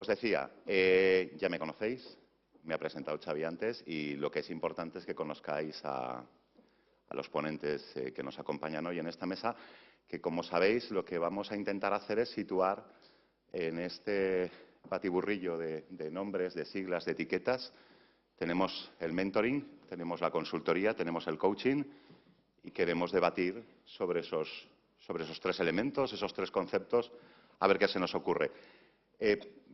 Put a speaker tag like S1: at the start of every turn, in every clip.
S1: Os decía, ya me conocéis, me ha presentado Xavi antes y lo que es importante es que conozcáis a los ponentes que nos acompañan hoy en esta mesa, que como sabéis lo que vamos a intentar hacer es situar en este batiburrillo de nombres, de siglas, de etiquetas. Tenemos el mentoring, tenemos la consultoría, tenemos el coaching y queremos debatir sobre esos tres elementos, esos tres conceptos, a ver qué se nos ocurre.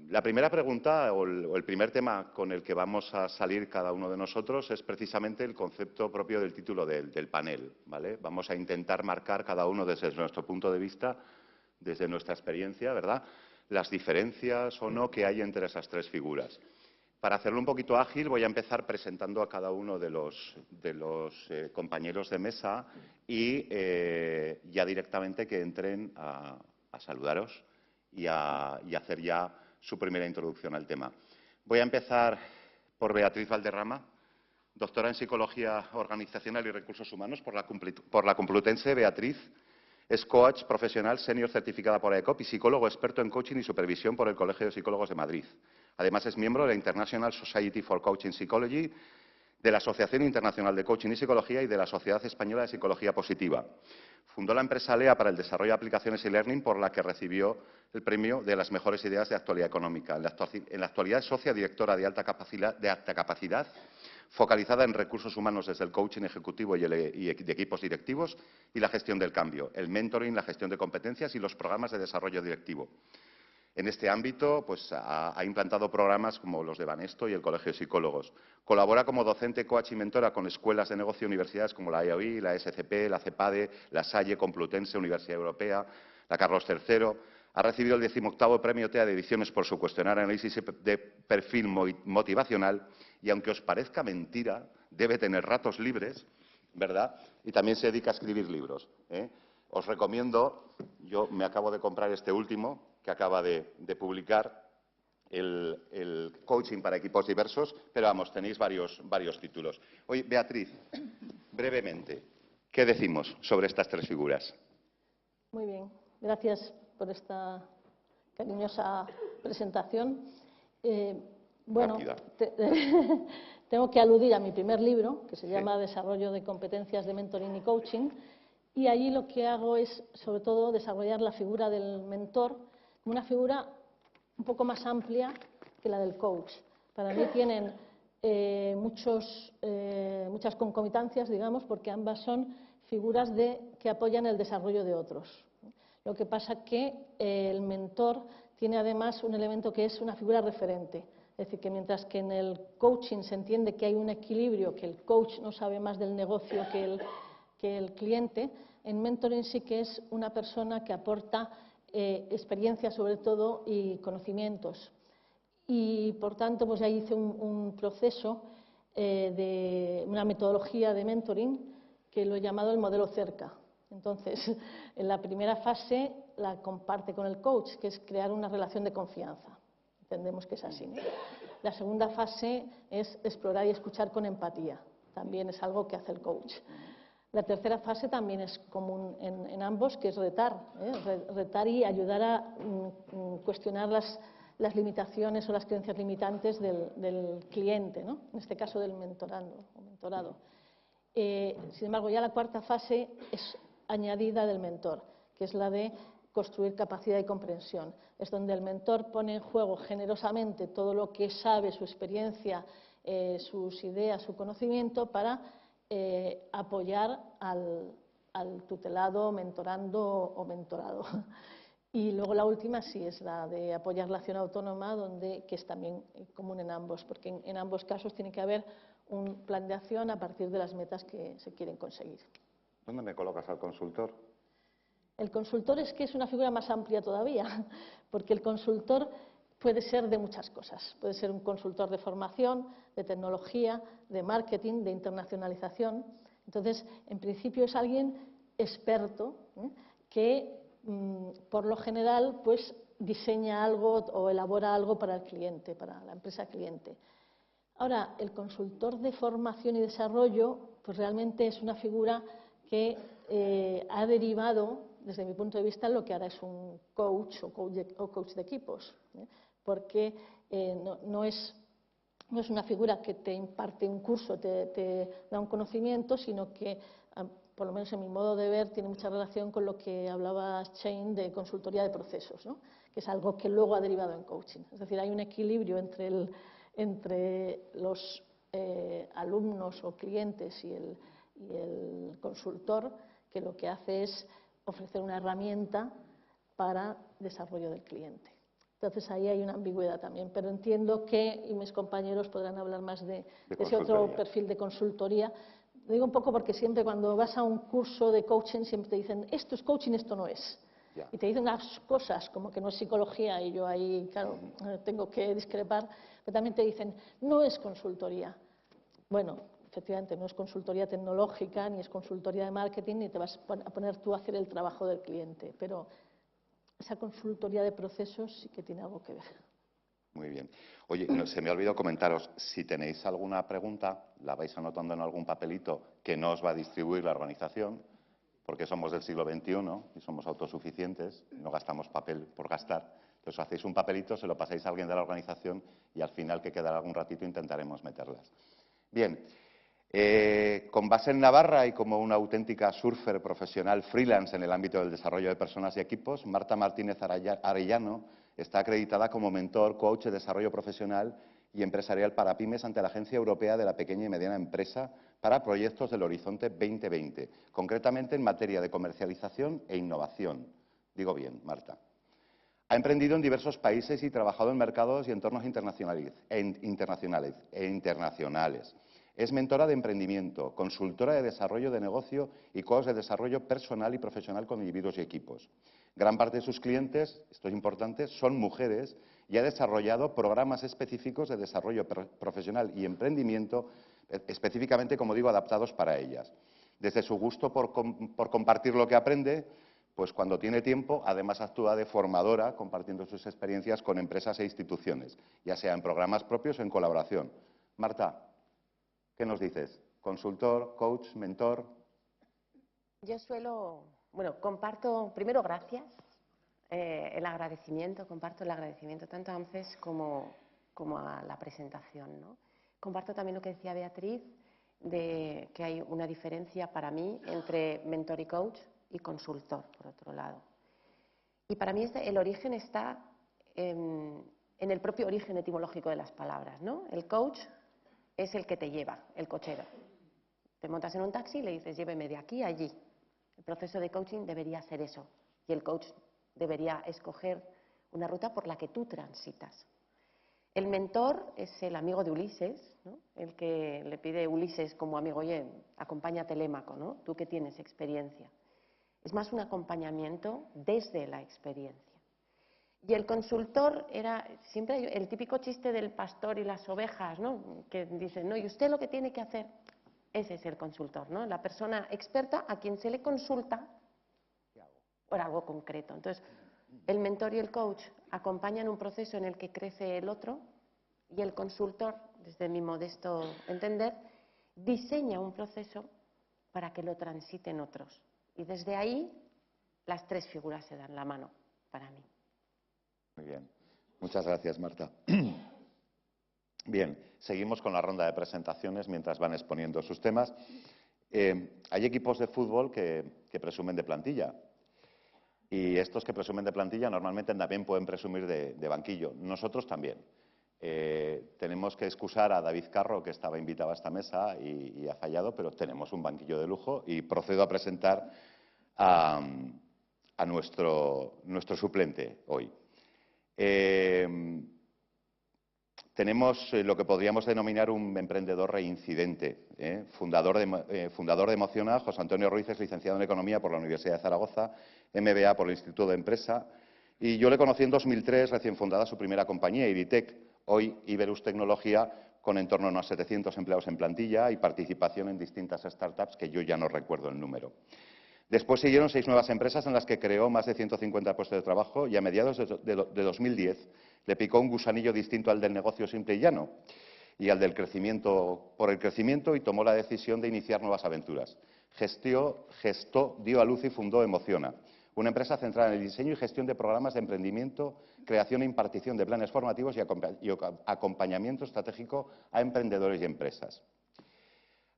S1: La primera pregunta o el primer tema con el que vamos a salir cada uno de nosotros es precisamente el concepto propio del título del panel, ¿vale? Vamos a intentar marcar cada uno desde nuestro punto de vista, desde nuestra experiencia, ¿verdad?, las diferencias o no que hay entre esas tres figuras. Para hacerlo un poquito ágil, voy a empezar presentando a cada uno de los compañeros de mesa y ya directamente que entren a saludaros y a hacer ya su primera introducción al tema. Voy a empezar por Beatriz Valderrama, doctora en Psicología Organizacional y Recursos Humanos por la Complutense. Beatriz es coach profesional senior certificada por AECOP y psicólogo experto en coaching y supervisión por el Colegio de Psicólogos de Madrid. Además, es miembro de la International Society for Coaching Psychology, de la Asociación Internacional de Coaching y Psicología y de la Sociedad Española de Psicología Positiva. Fundó la empresa Lea para el desarrollo de aplicaciones y learning, por la que recibió el premio de las mejores ideas de actualidad económica. En la actualidad es socia directora de alta capacidad, focalizada en recursos humanos desde el coaching ejecutivo y de equipos directivos y la gestión del cambio, el mentoring, la gestión de competencias y los programas de desarrollo directivo. En este ámbito, pues, ha implantado programas como los de Banesto y el Colegio de Psicólogos. Colabora como docente, coach y mentora con escuelas de negocio y universidades como la IAOI, la SCP, la CEPADE, la Salle, Complutense, Universidad Europea, la Carlos III. Ha recibido el 18º Premio TEA de Ediciones por su cuestionario de análisis de perfil motivacional y, aunque os parezca mentira, debe tener ratos libres, ¿verdad? Y también se dedica a escribir libros, ¿eh? Os recomiendo, yo me acabo de comprar este último, que acaba de publicar, el coaching para equipos diversos, pero vamos, tenéis varios títulos. Oye, Beatriz, brevemente, ¿qué decimos sobre estas tres figuras?
S2: Muy bien, gracias por esta cariñosa presentación. Bueno, tengo que aludir a mi primer libro, que se llama Desarrollo de competencias de mentoring y coaching, y allí lo que hago es, sobre todo, desarrollar la figura del mentor, una figura un poco más amplia que la del coach. Para mí tienen muchas concomitancias, digamos, porque ambas son figuras que apoyan el desarrollo de otros. Lo que pasa es que el mentor tiene además un elemento que es una figura referente. Es decir, que mientras que en el coaching se entiende que hay un equilibrio, que el coach no sabe más del negocio que el cliente, en mentoring sí que es una persona que aporta experiencia sobre todo y conocimientos. Y por tanto, pues ya hice un proceso de una metodología de mentoring que lo he llamado el modelo cerca. Entonces, en la primera fase la comparte con el coach, que es crear una relación de confianza. Entendemos que es así, ¿no? La segunda fase es explorar y escuchar con empatía. También es algo que hace el coach. La tercera fase también es común en ambos, que es retar, retar y ayudar a cuestionar las limitaciones o las creencias limitantes del cliente, ¿no? En este caso del mentorando o mentorado. Sin embargo, ya la cuarta fase es añadida del mentor, que es la de construir capacidad y comprensión. Es donde el mentor pone en juego generosamente todo lo que sabe, su experiencia, sus ideas, su conocimiento, para apoyar al tutelado, mentorando o mentorado. Y luego la última sí es la de apoyar la acción autónoma, que es también común en ambos, porque en ambos casos tiene que haber un plan de acción a partir de las metas que se quieren conseguir.
S1: ¿Dónde me colocas al consultor?
S2: El consultor es que es una figura más amplia todavía, porque el consultor puede ser de muchas cosas. Puede ser un consultor de formación, de tecnología, de marketing, de internacionalización. Entonces, en principio es alguien experto, que por lo general pues diseña algo o elabora algo para el cliente, para la empresa cliente. Ahora, el consultor de formación y desarrollo pues realmente es una figura que ha derivado, desde mi punto de vista, lo que ahora es un coach o coach de equipos. porque no es una figura que te imparte un curso, te da un conocimiento, sino que, por lo menos en mi modo de ver, tiene mucha relación con lo que hablaba Shane de consultoría de procesos, ¿no? Que es algo que luego ha derivado en coaching. Es decir, hay un equilibrio entre los alumnos o clientes y el consultor, que lo que hace es ofrecer una herramienta para desarrollo del cliente. Entonces ahí hay una ambigüedad también, pero entiendo que, y mis compañeros podrán hablar más de ese otro perfil de consultoría. Lo digo un poco porque siempre cuando vas a un curso de coaching siempre te dicen esto es coaching, esto no es. Yeah. Y te dicen unas cosas como que no es psicología y yo ahí, claro, tengo que discrepar, pero también te dicen no es consultoría. Bueno, efectivamente no es consultoría tecnológica, ni es consultoría de marketing, ni te vas a poner tú a hacer el trabajo del cliente, pero esa consultoría de procesos sí que tiene algo que ver.
S1: Muy bien. Oye, se me ha olvidado comentaros, si tenéis alguna pregunta, la vais anotando en algún papelito que no os va a distribuir la organización, porque somos del siglo XXI y somos autosuficientes, no gastamos papel por gastar. Entonces hacéis un papelito, se lo pasáis a alguien de la organización y al final, que quedará algún ratito, intentaremos meterlas. Bien. Con base en Navarra y como una auténtica surfer profesional freelance en el ámbito del desarrollo de personas y equipos, Marta Martínez Arellano está acreditada como mentor, coach de desarrollo profesional y empresarial para pymes ante la Agencia Europea de la Pequeña y Mediana Empresa para proyectos del Horizonte 2020, concretamente en materia de comercialización e innovación. Digo bien, Marta. Ha emprendido en diversos países y trabajado en mercados y entornos internacionales. Es mentora de emprendimiento, consultora de desarrollo de negocio y coach de desarrollo personal y profesional con individuos y equipos. Gran parte de sus clientes, esto es importante, son mujeres y ha desarrollado programas específicos de desarrollo profesional y emprendimiento, específicamente, como digo, adaptados para ellas. Desde su gusto por compartir lo que aprende, pues cuando tiene tiempo, además actúa de formadora, compartiendo sus experiencias con empresas e instituciones, ya sea en programas propios o en colaboración. Marta, ¿qué nos dices? ¿Consultor, coach, mentor?
S3: Yo comparto, primero, gracias, el agradecimiento, comparto el agradecimiento tanto a ANCES como a la presentación, ¿no? Comparto también lo que decía Beatriz, de que hay una diferencia para mí entre mentor y coach y consultor, por otro lado. Y para mí el origen está en el propio origen etimológico de las palabras, ¿no? El coach es el que te lleva, el cochero. Te montas en un taxi y le dices, lléveme de aquí a allí. El proceso de coaching debería ser eso. Y el coach debería escoger una ruta por la que tú transitas. El mentor es el amigo de Ulises, ¿no? El que le pide a Ulises como amigo, oye, acompaña a Telémaco, ¿no? Tú que tienes experiencia. Es más un acompañamiento desde la experiencia. Y el consultor era siempre el típico chiste del pastor y las ovejas, ¿no? Que dicen, no, y usted lo que tiene que hacer, ese es el consultor, ¿no? La persona experta a quien se le consulta por algo concreto. Entonces, el mentor y el coach acompañan un proceso en el que crece el otro y el consultor, desde mi modesto entender, diseña un proceso para que lo transiten otros. Y desde ahí, las tres figuras se dan la mano para mí.
S1: Muy bien. Muchas gracias, Marta. Bien, seguimos con la ronda de presentaciones mientras van exponiendo sus temas. Hay equipos de fútbol que presumen de plantilla. Y estos que presumen de plantilla normalmente también pueden presumir de banquillo. Nosotros también. Tenemos que excusar a David Carro, que estaba invitado a esta mesa y ha fallado, pero tenemos un banquillo de lujo y procedo a presentar a nuestro suplente hoy. Tenemos lo que podríamos denominar un emprendedor reincidente. Fundador de Emociona, José Antonio Ruiz es licenciado en Economía por la Universidad de Zaragoza, MBA por el Instituto de Empresa, y yo le conocí en 2003, recién fundada su primera compañía, Iritec, hoy Iberus Tecnología, con en torno a unos 700 empleados en plantilla y participación en distintas startups que yo ya no recuerdo el número. Después siguieron 6 nuevas empresas en las que creó más de 150 puestos de trabajo y a mediados de 2010 le picó un gusanillo distinto al del negocio simple y llano y al del crecimiento por el crecimiento y tomó la decisión de iniciar nuevas aventuras. Gestó, dio a luz y fundó Emociona, una empresa centrada en el diseño y gestión de programas de emprendimiento creación e impartición de planes formativos y acompañamiento estratégico a emprendedores y empresas.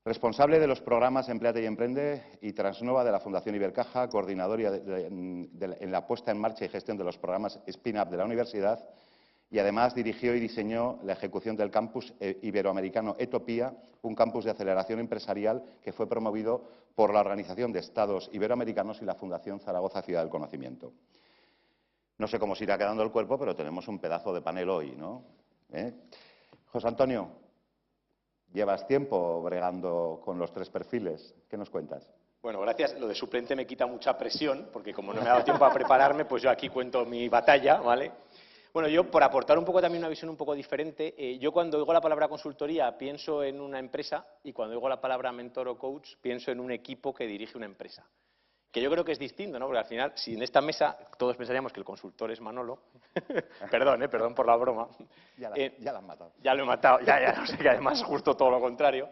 S1: Responsable de los programas Empléate y Emprende y Transnova de la Fundación Ibercaja, coordinador en la puesta en marcha y gestión de los programas Spin-Up de la universidad, y además dirigió y diseñó la ejecución del campus iberoamericano Etopía, un campus de aceleración empresarial que fue promovido por la Organización de Estados Iberoamericanos y la Fundación Zaragoza Ciudad del Conocimiento. No sé cómo se irá quedando el cuerpo, pero tenemos un pedazo de panel hoy, ¿no? José Antonio, llevas tiempo bregando con los tres perfiles. ¿Qué nos cuentas?
S4: Bueno, gracias. Lo de suplente me quita mucha presión, porque como no me ha dado tiempo a prepararme, pues yo aquí cuento mi batalla, ¿vale? Bueno, yo, por aportar un poco también una visión un poco diferente, yo cuando oigo la palabra consultoría pienso en una empresa y cuando oigo la palabra mentor o coach pienso en un equipo que dirige una empresa. Que yo creo que es distinto, ¿no? Porque al final, si en esta mesa todos pensaríamos que el consultor es Manolo, perdón por la broma.
S1: Ya la has matado.
S4: Ya lo he matado, ya, o sea que además justo todo lo contrario.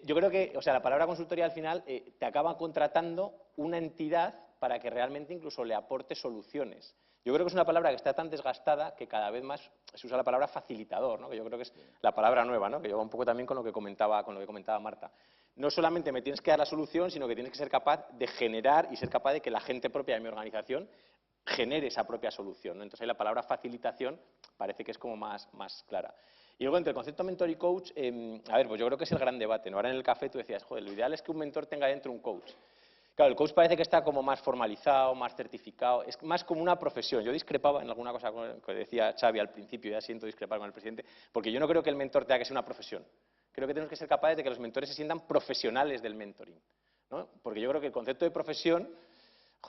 S4: Yo creo que, o sea, la palabra consultoría al final te acaba contratando una entidad para que realmente incluso le aporte soluciones. Yo creo que es una palabra que está tan desgastada que cada vez más se usa la palabra facilitador, ¿no? Que yo creo que es la palabra nueva, ¿no? Que lleva un poco también con lo que comentaba Marta. No solamente me tienes que dar la solución, sino que tienes que ser capaz de generar y ser capaz de que la gente propia de mi organización genere esa propia solución, ¿no? Entonces ahí la palabra facilitación parece que es como más clara. Y luego entre el concepto mentor y coach, a ver, pues yo creo que es el gran debate, ¿no? Ahora en el café tú decías, joder, lo ideal es que un mentor tenga dentro un coach. Claro, el coach parece que está como más formalizado, más certificado, es más como una profesión. Yo discrepaba en alguna cosa que decía Xavi al principio, ya siento discrepar con el presidente, porque yo no creo que el mentor tenga que ser una profesión. Creo que tenemos que ser capaces de que los mentores se sientan profesionales del mentoring, ¿no? Porque yo creo que el concepto de profesión,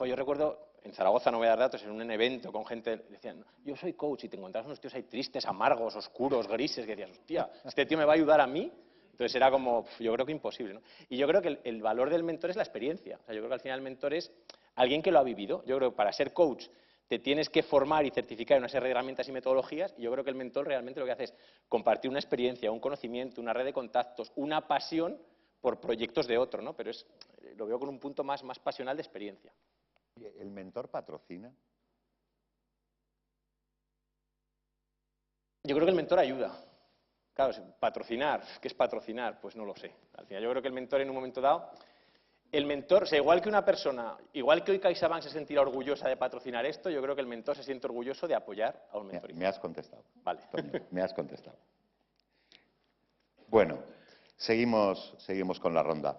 S4: yo recuerdo, en Zaragoza, no voy a dar datos, en un evento con gente, decían, yo soy coach, y te encontrabas unos tíos ahí tristes, amargos, oscuros, grises, que decías, hostia, ¿este tío me va a ayudar a mí? Entonces era como, yo creo que imposible, ¿no? Y yo creo que el valor del mentor es la experiencia. O sea, yo creo que al final el mentor es alguien que lo ha vivido. Yo creo que para ser coach te tienes que formar y certificar en una serie de herramientas y metodologías, y yo creo que el mentor realmente lo que hace es compartir una experiencia, un conocimiento, una red de contactos, una pasión por proyectos de otro, ¿no? Pero lo veo con un punto más pasional de experiencia.
S1: ¿El mentor patrocina?
S4: Yo creo que el mentor ayuda. Claro, patrocinar, ¿qué es patrocinar? Pues no lo sé. Al final yo creo que el mentor en un momento dado, el mentor, o sea, igual que una persona, igual que hoy CaixaBank se sentirá orgullosa de patrocinar esto, yo creo que el mentor se siente orgulloso de apoyar a un mentorista.
S1: Me has contestado.
S4: Vale.
S1: Me has contestado. Bueno, seguimos con la ronda.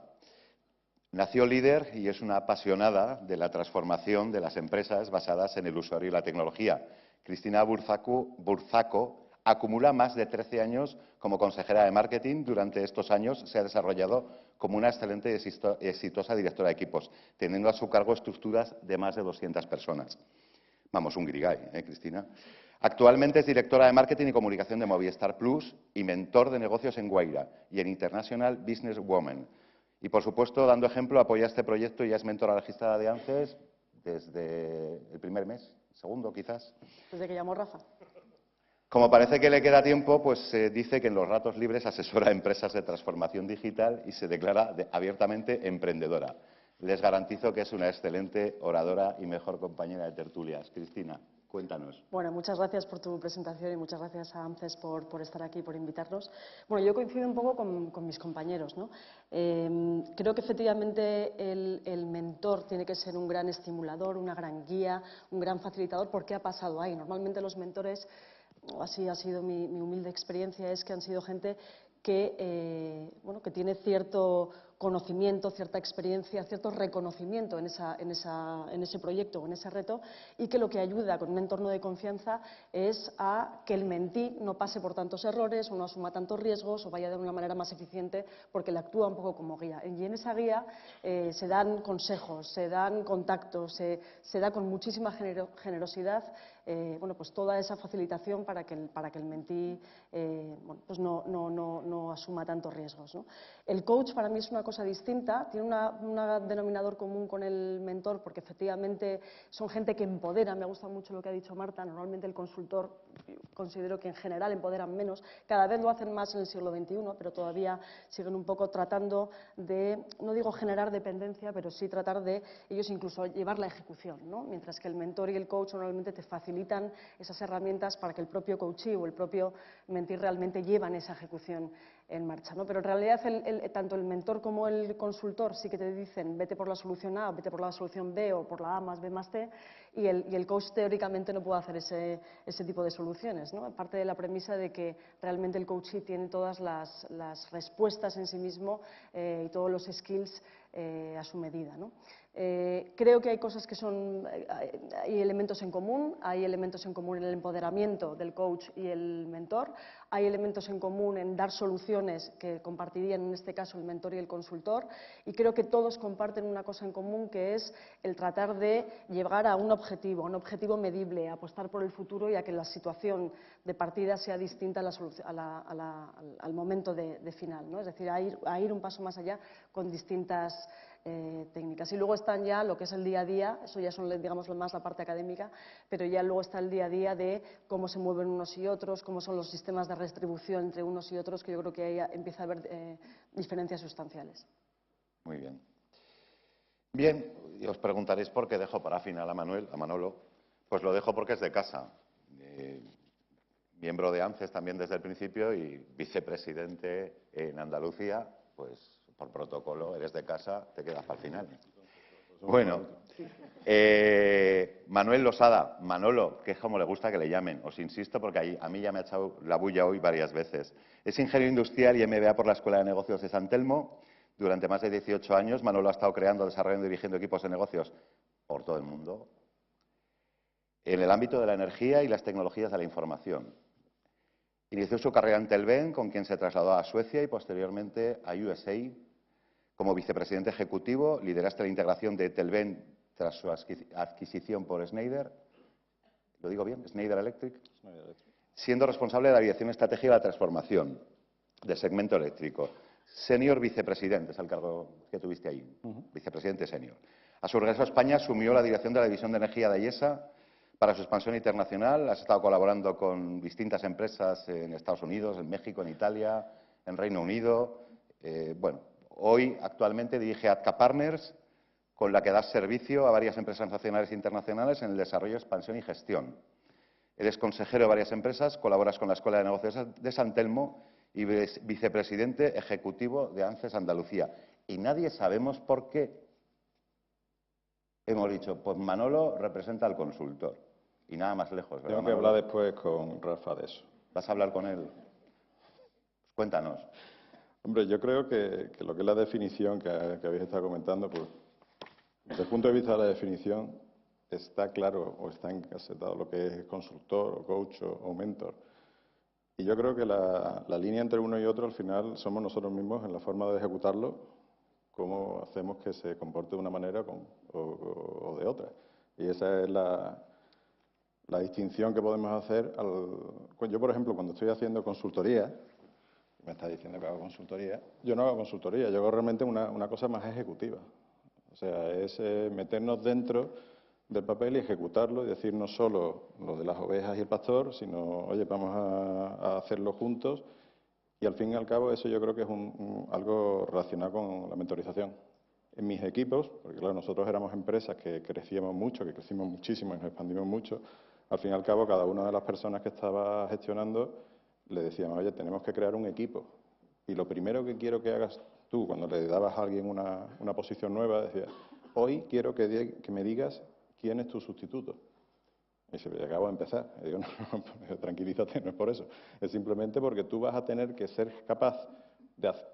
S1: Nació líder y es una apasionada de la transformación de las empresas basadas en el usuario y la tecnología. Cristina Burzaco acumula más de 13 años como consejera de marketing. Durante estos años se ha desarrollado como una excelente y exitosa directora de equipos, teniendo a su cargo estructuras de más de 200 personas. Vamos, un grigay, Cristina? Actualmente es directora de marketing y comunicación de Movistar Plus y mentor de negocios en Guaira y en International Business Women. Y, por supuesto, dando ejemplo, apoya este proyecto y ya es mentora registrada de ANCES desde el primer mes, segundo quizás.
S5: Desde que llamó Rafa.
S1: Como parece que le queda tiempo, pues se dice que en los ratos libres asesora a empresas de transformación digital y se declara abiertamente emprendedora. Les garantizo que es una excelente oradora y mejor compañera de tertulias. Cristina, cuéntanos.
S5: Bueno, muchas gracias por tu presentación y muchas gracias a ANCES por estar aquí, por invitarnos. Bueno, yo coincido un poco con mis compañeros, ¿no? Creo que efectivamente el mentor tiene que ser un gran estimulador, una gran guía, un gran facilitador, porque ha pasado ahí. Normalmente los mentores, así ha sido mi humilde experiencia, es que han sido gente que, bueno, que tiene cierto conocimiento, cierta experiencia, cierto reconocimiento en ese proyecto o en ese reto, y que lo que ayuda con un entorno de confianza es a que el mentí no pase por tantos errores o no asuma tantos riesgos o vaya de una manera más eficiente porque le actúa un poco como guía. Y en esa guía se dan consejos, se dan contactos, se da con muchísima generosidad bueno, pues toda esa facilitación para que el mentí bueno, pues no asuma tantos riesgos, ¿no? El coach para mí es una cosa distinta, tiene un denominador común con el mentor, porque efectivamente son gente que empodera. Me gusta mucho lo que ha dicho Marta. Normalmente el consultor, considero que en general empoderan menos, cada vez lo hacen más en el siglo XXI, pero todavía siguen un poco tratando de, no digo generar dependencia, pero sí tratar de ellos incluso llevar la ejecución, ¿no? Mientras que el mentor y el coach normalmente te facilitan esas herramientas para que el propio coachee o el propio mentee realmente llevan esa ejecución en marcha, ¿no? Pero en realidad tanto el mentor como el consultor sí que te dicen vete por la solución A, vete por la solución B o por la A más B más T, y el coach teóricamente no puede hacer ese tipo de soluciones, ¿no? Parte de la premisa de que realmente el coachee tiene todas las respuestas en sí mismo y todos los skills a su medida, ¿no? Creo que hay cosas que hay elementos en común, hay elementos en común en el empoderamiento del coach y el mentor, hay elementos en común en dar soluciones que compartirían en este caso el mentor y el consultor, y creo que todos comparten una cosa en común, que es el tratar de llegar a un objetivo medible, apostar por el futuro y a que la situación de partida sea distinta al momento de final, ¿no? Es decir, a ir un paso más allá con distintas técnicas. Y luego están ya lo que es el día a día, eso ya son, digamos, más la parte académica, pero ya luego está el día a día de cómo se mueven unos y otros, cómo son los sistemas de redistribución entre unos y otros, que yo creo que ahí empieza a haber diferencias sustanciales.
S1: Muy bien. Bien, y os preguntaréis por qué dejo para final a Manolo. Pues lo dejo porque es de casa. Miembro de ANCES también desde el principio y vicepresidente en Andalucía, pues por protocolo eres de casa, te quedas para el final. Bueno, Manuel Losada, Manolo, que es como le gusta que le llamen, os insisto porque a mí ya me ha echado la bulla hoy varias veces. Es ingeniero industrial y MBA por la Escuela de Negocios de San Telmo. Durante más de 18 años, Manolo ha estado creando, desarrollando y dirigiendo equipos de negocios por todo el mundo, en el ámbito de la energía y las tecnologías de la información. Inició su carrera en Telven, con quien se trasladó a Suecia y posteriormente a USA. Como vicepresidente ejecutivo, lideraste la integración de Telven tras su adquisición por Schneider. ¿Lo digo bien? Schneider Electric. Siendo responsable de la dirección estratégica de la transformación del segmento eléctrico. Senior vicepresidente, es el cargo que tuviste ahí, vicepresidente senior. A su regreso a España asumió la dirección de la división de energía de Ayesa para su expansión internacional. Has estado colaborando con distintas empresas en Estados Unidos, en México, en Italia, en Reino Unido. Hoy actualmente dirige Adca Partners, con la que das servicio a varias empresas nacionales e internacionales en el desarrollo, expansión y gestión. Eres consejero de varias empresas, colaboras con la Escuela de Negocios de San Telmo y vicepresidente ejecutivo de ANCES Andalucía. Y nadie sabemos por qué hemos dicho, pues Manolo representa al consultor. Y nada más lejos, ¿verdad,
S6: Tengo que
S1: Manolo?
S6: hablar después con Rafa de eso.
S1: ¿Vas a hablar con él? Pues cuéntanos.
S6: Hombre, yo creo que lo que es la definición que habéis estado comentando, pues, desde el punto de vista de la definición, está claro o está encasetado lo que es consultor o coach o mentor. Y yo creo que la línea entre uno y otro, al final, somos nosotros mismos en la forma de ejecutarlo, cómo hacemos que se comporte de una manera o de otra. Y esa es la distinción que podemos hacer. Yo, por ejemplo, cuando estoy haciendo consultoría, me está diciendo que hago consultoría, yo no hago consultoría, yo hago realmente una cosa más ejecutiva. O sea, es meternos dentro del papel y ejecutarlo y decir no solo lo de las ovejas y el pastor, sino, oye, vamos a hacerlo juntos. Y al fin y al cabo eso yo creo que es algo relacionado con la mentorización. En mis equipos, porque claro, nosotros éramos empresas que crecíamos mucho, que crecimos muchísimo y nos expandimos mucho, al fin y al cabo cada una de las personas que estaba gestionando le decíamos, oye, tenemos que crear un equipo. Y lo primero que quiero que hagas tú, cuando le dabas a alguien una posición nueva, decías, hoy quiero que me digas quién es tu sustituto. Y dice, acabo de empezar. Y digo, no, tranquilízate, no es por eso. Es simplemente porque tú vas a tener que ser capaz,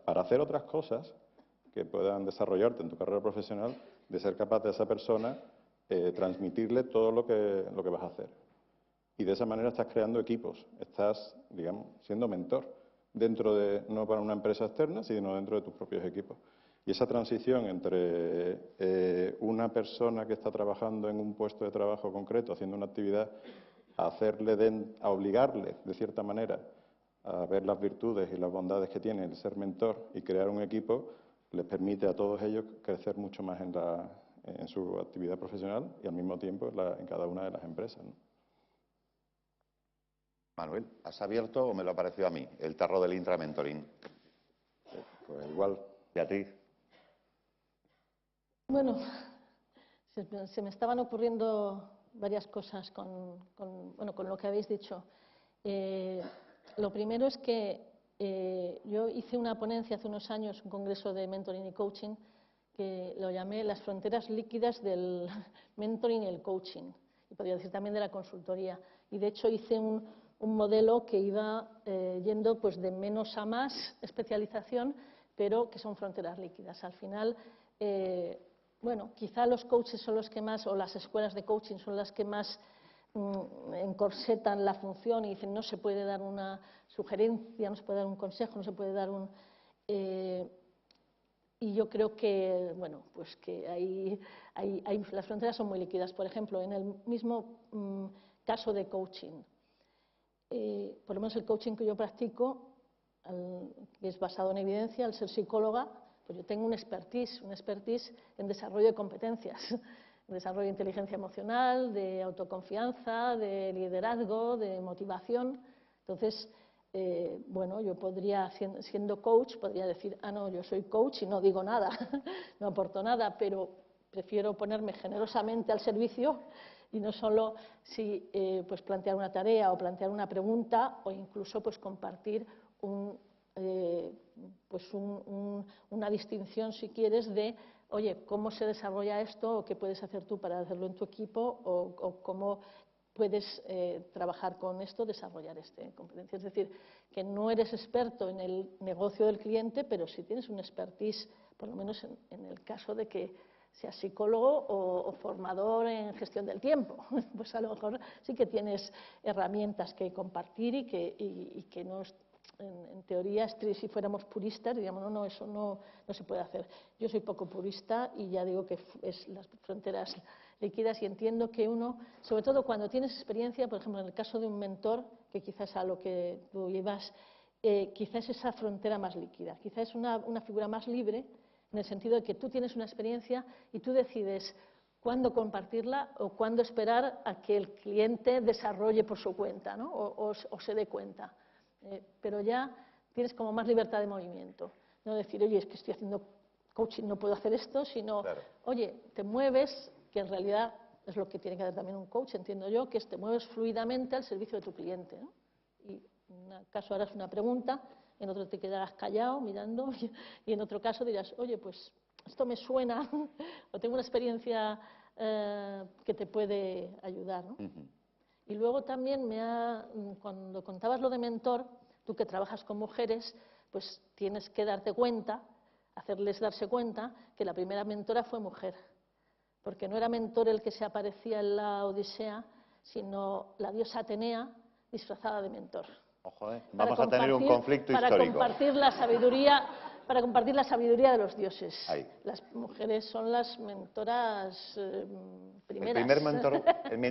S6: para hacer otras cosas que puedan desarrollarte en tu carrera profesional, de ser capaz de esa persona transmitirle todo lo que vas a hacer. Y de esa manera estás creando equipos, estás, digamos, siendo mentor, no para una empresa externa, sino dentro de tus propios equipos. Y esa transición entre una persona que está trabajando en un puesto de trabajo concreto, haciendo una actividad, a obligarle, de cierta manera, a ver las virtudes y las bondades que tiene el ser mentor y crear un equipo, les permite a todos ellos crecer mucho más en su actividad profesional y al mismo tiempo en cada una de las empresas, ¿no?
S1: Manuel, ¿has abierto o me lo ha parecido a mí el tarro del intramentoring?
S6: Pues igual.
S1: Beatriz.
S2: Bueno, se me estaban ocurriendo varias cosas con lo que habéis dicho. Lo primero es que yo hice una ponencia hace unos años, un congreso de mentoring y coaching, que lo llamé las fronteras líquidas del mentoring y el coaching, y podría decir también de la consultoría. Y de hecho hice un modelo que iba yendo pues de menos a más especialización, pero que son fronteras líquidas. Al final, bueno, quizá los coaches son los que más, o las escuelas de coaching son las que más encorsetan la función y dicen no se puede dar una sugerencia, no se puede dar un consejo, no se puede dar un... y yo creo que, bueno, pues que las fronteras son muy líquidas. Por ejemplo, en el mismo caso de coaching, por lo menos el coaching que yo practico, que es basado en evidencia, al ser psicóloga, pues yo tengo un expertise en desarrollo de competencias, desarrollo de inteligencia emocional, de autoconfianza, de liderazgo, de motivación. Entonces, bueno, yo podría, siendo coach, podría decir, ah, no, yo soy coach y no digo nada, no aporto nada, pero prefiero ponerme generosamente al servicio y no solo pues plantear una tarea o plantear una pregunta o incluso pues compartir una distinción, si quieres, de oye, ¿cómo se desarrolla esto? ¿O qué puedes hacer tú para hacerlo en tu equipo? ¿O cómo puedes trabajar con esto, desarrollar competencia? Es decir, que no eres experto en el negocio del cliente, pero sí tienes un expertise, por lo menos en el caso de que seas psicólogo o formador en gestión del tiempo. Pues a lo mejor sí que tienes herramientas que compartir y que no... En teoría, si fuéramos puristas, diríamos, no, eso no se puede hacer. Yo soy poco purista y ya digo que es las fronteras líquidas y entiendo que uno, sobre todo cuando tienes experiencia, por ejemplo, en el caso de un mentor, que quizás a lo que tú llevas, quizás es esa frontera más líquida, quizás es una figura más libre, en el sentido de que tú tienes una experiencia y tú decides cuándo compartirla o cuándo esperar a que el cliente desarrolle por su cuenta, ¿no? o se dé cuenta. Pero ya tienes como más libertad de movimiento. No decir, oye, es que estoy haciendo coaching, no puedo hacer esto, sino, claro, oye, te mueves, que en realidad es lo que tiene que hacer también un coach, entiendo yo, que es te mueves fluidamente al servicio de tu cliente, ¿no? Y en un caso harás una pregunta, en otro te quedarás callado mirando y en otro caso dirás, oye, pues esto me suena o tengo una experiencia que te puede ayudar, ¿no? Y luego también cuando contabas lo de mentor, tú que trabajas con mujeres, pues tienes que darte cuenta, hacerles darse cuenta que la primera mentora fue mujer. Porque no era mentor el que se aparecía en la Odisea, sino la diosa Atenea disfrazada de mentor.
S1: Ojo, vamos a tener un conflicto histórico.
S2: Para compartir la sabiduría de los dioses.
S1: Ahí.
S2: Las mujeres son las mentoras primeras.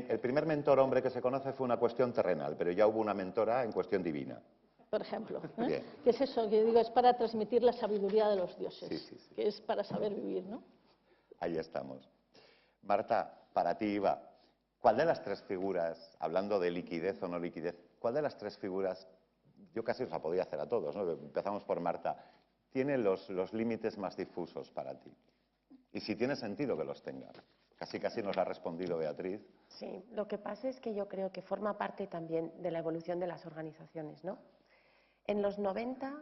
S1: El primer mentor hombre que se conoce fue una cuestión terrenal, pero ya hubo una mentora en cuestión divina.
S2: Por ejemplo. ¿Qué es eso? Que digo, es para transmitir la sabiduría de los dioses,
S1: sí.
S2: que es para saber vivir, ¿no?
S1: Ahí estamos. Marta, para ti iba, ¿cuál de las tres figuras, hablando de liquidez o no liquidez, cuál de las tres figuras, yo casi os la podía hacer a todos, ¿no? Empezamos por Marta, tiene los límites más difusos para ti? Y si tiene sentido que los tenga. Casi nos ha respondido Beatriz.
S3: Sí, lo que pasa es que yo creo que forma parte también de la evolución de las organizaciones, ¿no? En los 90,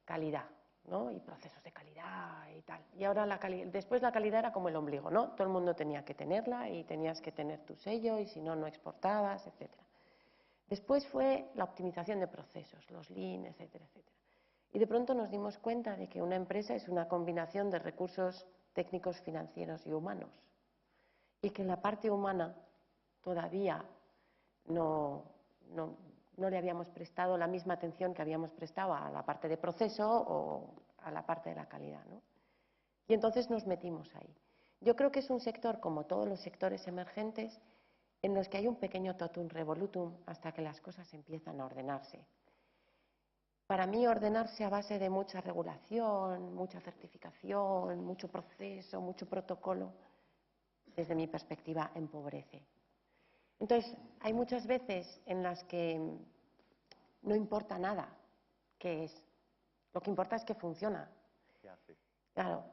S3: calidad, ¿no? Y procesos de calidad y tal. Y ahora después la calidad era como el ombligo, ¿no? Todo el mundo tenía que tenerla y tenías que tener tu sello y si no, no exportabas, etcétera. Después fue la optimización de procesos, los lean, etcétera, etcétera. Y de pronto nos dimos cuenta de que una empresa es una combinación de recursos técnicos, financieros y humanos. Y que la parte humana todavía no le habíamos prestado la misma atención que habíamos prestado a la parte de proceso o a la parte de la calidad, ¿no? Y entonces nos metimos ahí. Yo creo que es un sector, como todos los sectores emergentes, en los que hay un pequeño totum revolutum hasta que las cosas empiezan a ordenarse. Para mí ordenarse a base de mucha regulación, mucha certificación, mucho proceso, mucho protocolo, desde mi perspectiva empobrece. Entonces, hay muchas veces en las que no importa nada qué es, lo que importa es que funciona.
S1: ¿Qué hace?
S3: Claro,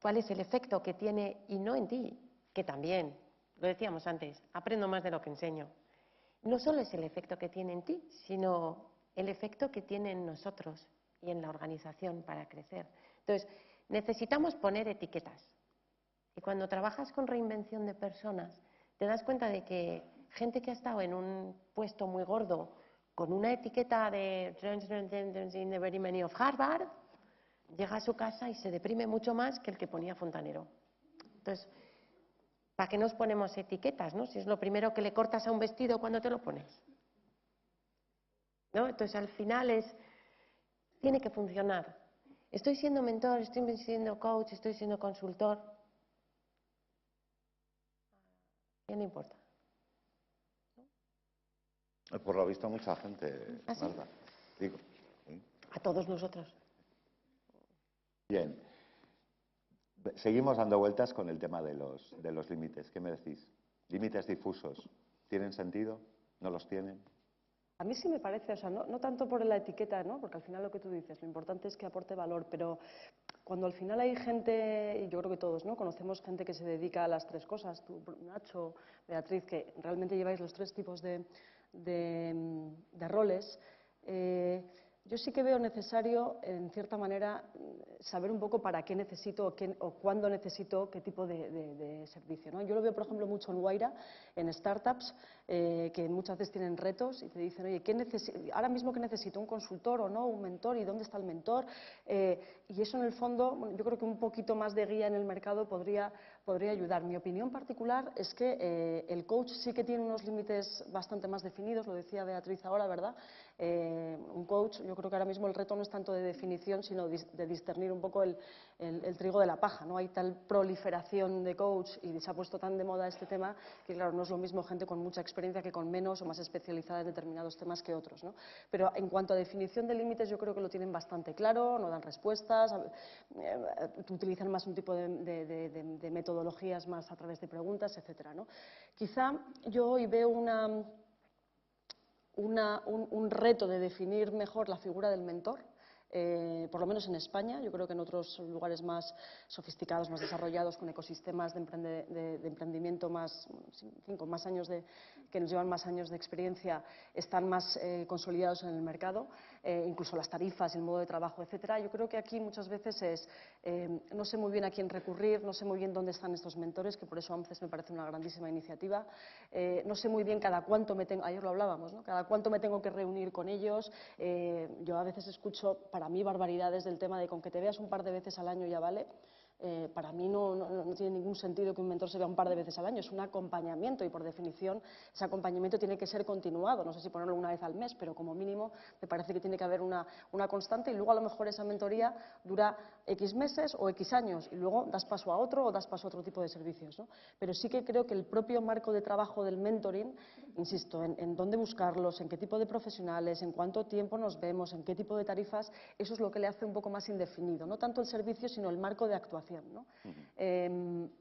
S3: ¿cuál es el efecto que tiene y no en ti? Que también, lo decíamos antes, aprendo más de lo que enseño. No solo es el efecto que tiene en ti, sino el efecto que tiene en nosotros y en la organización para crecer. Entonces, necesitamos poner etiquetas. Y cuando trabajas con reinvención de personas, te das cuenta de que gente que ha estado en un puesto muy gordo, con una etiqueta de in the very many of Harvard, llega a su casa y se deprime mucho más que el que ponía fontanero. Entonces, ¿para qué nos ponemos etiquetas, no? Si es lo primero que le cortas a un vestido cuando te lo pones, ¿no? Entonces, al final tiene que funcionar. Estoy siendo mentor, estoy siendo coach, estoy siendo consultor. ¿Qué le importa?
S1: Por lo visto, mucha gente,
S3: ¿Ah, sí?
S1: Marta. Digo, ¿sí?
S3: A todos nosotros.
S7: Bien. Seguimos dando vueltas con el tema de los límites. ¿Qué me decís? ¿Límites difusos tienen sentido? ¿No los tienen?
S5: A mí sí me parece, o sea, no tanto por la etiqueta, ¿no? Porque al final lo que tú dices, lo importante es que aporte valor, pero cuando al final hay gente, y yo creo que todos, ¿no? Conocemos gente que se dedica a las tres cosas, tú, Nacho, Beatriz, que realmente lleváis los tres tipos de roles. Yo sí que veo necesario, en cierta manera, saber un poco para qué necesito o cuándo necesito qué tipo de servicio, ¿no? Yo lo veo, por ejemplo, mucho en Wayra, en startups, que muchas veces tienen retos y te dicen, oye, ahora mismo ¿qué necesito? ¿Un consultor o no? ¿Un mentor? ¿Y dónde está el mentor? Y eso, en el fondo, bueno, yo creo que un poquito más de guía en el mercado podría ayudar. Mi opinión particular es que el coach sí que tiene unos límites bastante más definidos, lo decía Beatriz ahora, ¿verdad? Un coach, yo creo que ahora mismo el reto no es tanto de definición, sino de discernir un poco el trigo de la paja, ¿no? Hay tal proliferación de coach y se ha puesto tan de moda este tema que, claro, no es lo mismo gente con mucha experiencia que con menos o más especializada en determinados temas que otros, ¿no? Pero en cuanto a definición de límites, yo creo que lo tienen bastante claro, no dan respuestas, utilizan más un tipo de metodologías más a través de preguntas, etcétera, ¿no? Quizá yo hoy veo un reto de definir mejor la figura del mentor, por lo menos en España. Yo creo que en otros lugares más sofisticados, más desarrollados, con ecosistemas de emprendimiento más, con más años que nos llevan más años de experiencia, están más consolidados en el mercado, incluso las tarifas, el modo de trabajo, etcétera. Yo creo que aquí muchas veces no sé muy bien a quién recurrir, no sé muy bien dónde están estos mentores, que por eso AMCES me parece una grandísima iniciativa. No sé muy bien cada cuánto ayer lo hablábamos, ¿no? Cada cuánto me tengo que reunir con ellos. Yo a veces escucho, para mí, barbaridades del tema de con que te veas un par de veces al año ya vale. Para mí no tiene ningún sentido que un mentor se vea un par de veces al año, es un acompañamiento y por definición ese acompañamiento tiene que ser continuado, no sé si ponerlo una vez al mes, pero como mínimo me parece que tiene que haber una constante y luego a lo mejor esa mentoría dura X meses o X años y luego das paso a otro o das paso a otro tipo de servicios, ¿no? Pero sí que creo que el propio marco de trabajo del mentoring, insisto, en dónde buscarlos, en qué tipo de profesionales, en cuánto tiempo nos vemos, en qué tipo de tarifas, eso es lo que le hace un poco más indefinido, no tanto el servicio sino el marco de actuación, ¿no?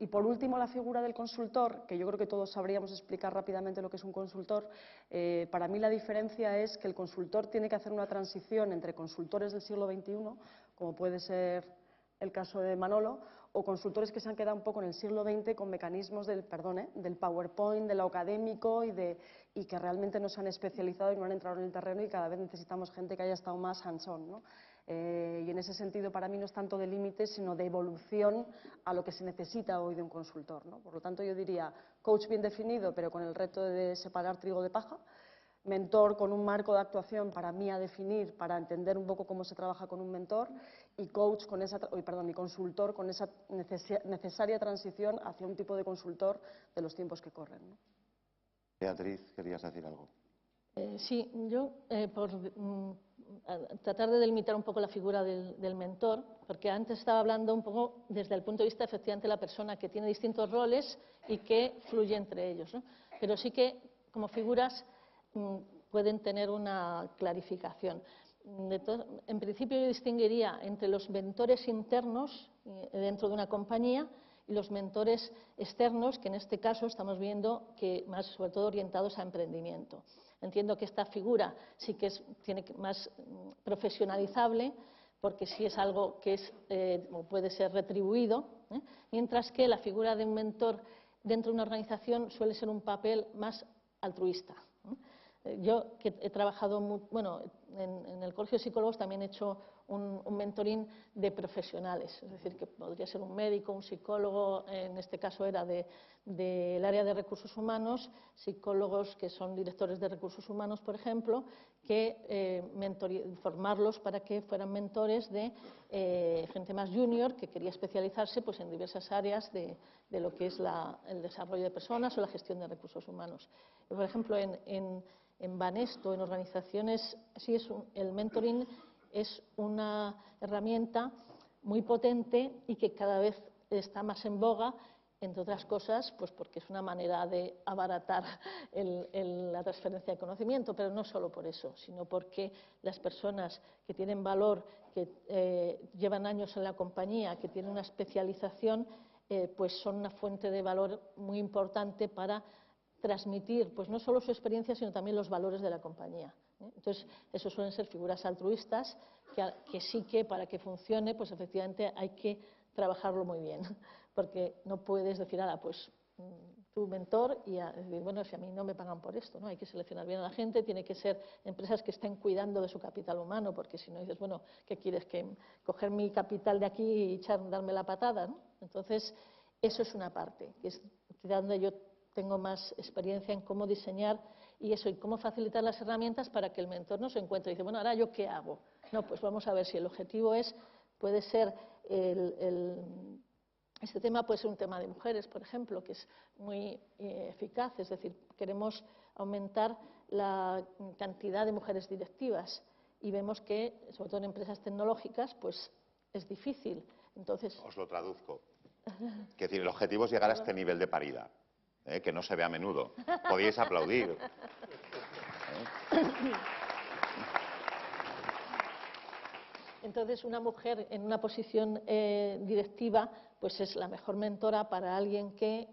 S5: Y por último, la figura del consultor, que yo creo que todos sabríamos explicar rápidamente lo que es un consultor. Para mí la diferencia es que el consultor tiene que hacer una transición entre consultores del siglo XXI, como puede ser el caso de Manolo, o consultores que se han quedado un poco en el siglo XX con mecanismos del PowerPoint, de lo académico y que realmente no se han especializado y no han entrado en el terreno y cada vez necesitamos gente que haya estado más hands-on, ¿no? Y en ese sentido para mí no es tanto de límites sino de evolución a lo que se necesita hoy de un consultor, ¿no? Por lo tanto yo diría coach bien definido pero con el reto de separar trigo de paja, mentor con un marco de actuación para mí a definir, para entender un poco cómo se trabaja con un mentor y coach con y consultor con esa necesaria transición hacia un tipo de consultor de los tiempos que corren, ¿no?
S7: Beatriz, ¿querías decir algo?
S2: Sí, yo por tratar de delimitar un poco la figura del mentor, porque antes estaba hablando un poco desde el punto de vista efectivamente de la persona que tiene distintos roles y que fluye entre ellos, ¿no? Pero sí que como figuras pueden tener una clarificación. en principio yo distinguiría entre los mentores internos dentro de una compañía y los mentores externos, que en este caso estamos viendo que más sobre todo orientados a emprendimiento. Entiendo que esta figura sí que tiene más profesionalizable, porque sí es algo que puede ser retribuido, mientras que la figura de un mentor dentro de una organización suele ser un papel más altruista. Yo que he trabajado, en el Colegio de Psicólogos también he hecho un mentoring de profesionales, es decir, que podría ser un médico, un psicólogo, en este caso era del área de recursos humanos, psicólogos que son directores de recursos humanos, por ejemplo, que formarlos para que fueran mentores de gente más junior que quería especializarse pues, en diversas áreas de lo que es el desarrollo de personas o la gestión de recursos humanos. Por ejemplo, en Banesto, en organizaciones, el mentoring es una herramienta muy potente y que cada vez está más en boga, entre otras cosas, pues porque es una manera de abaratar la transferencia de conocimiento, pero no solo por eso, sino porque las personas que tienen valor, que llevan años en la compañía, que tienen una especialización, pues son una fuente de valor muy importante para transmitir pues no solo su experiencia, sino también los valores de la compañía. Entonces, esos suelen ser figuras altruistas que sí que para que funcione, pues efectivamente hay que trabajarlo muy bien, porque no puedes decir, pues tu mentor y decir, bueno, si a mí no me pagan por esto, ¿no? Hay que seleccionar bien a la gente, tiene que ser empresas que estén cuidando de su capital humano, porque si no dices, bueno, ¿qué quieres? ¿Que coger mi capital de aquí y darme la patada, ¿no? Entonces, eso es una parte, que es donde yo tengo más experiencia en cómo diseñar y cómo facilitar las herramientas para que el mentor no se encuentre y dice, bueno, ahora ¿yo qué hago? No, pues vamos a ver si el objetivo puede ser este tema puede ser un tema de mujeres, por ejemplo, que es muy eficaz, es decir, queremos aumentar la cantidad de mujeres directivas y vemos que, sobre todo en empresas tecnológicas, pues es difícil. Entonces,
S1: os lo traduzco. Es decir, el objetivo es llegar a este nivel de paridad, que no se ve a menudo. Podéis aplaudir.
S2: Entonces, una mujer en una posición directiva pues es la mejor mentora para alguien que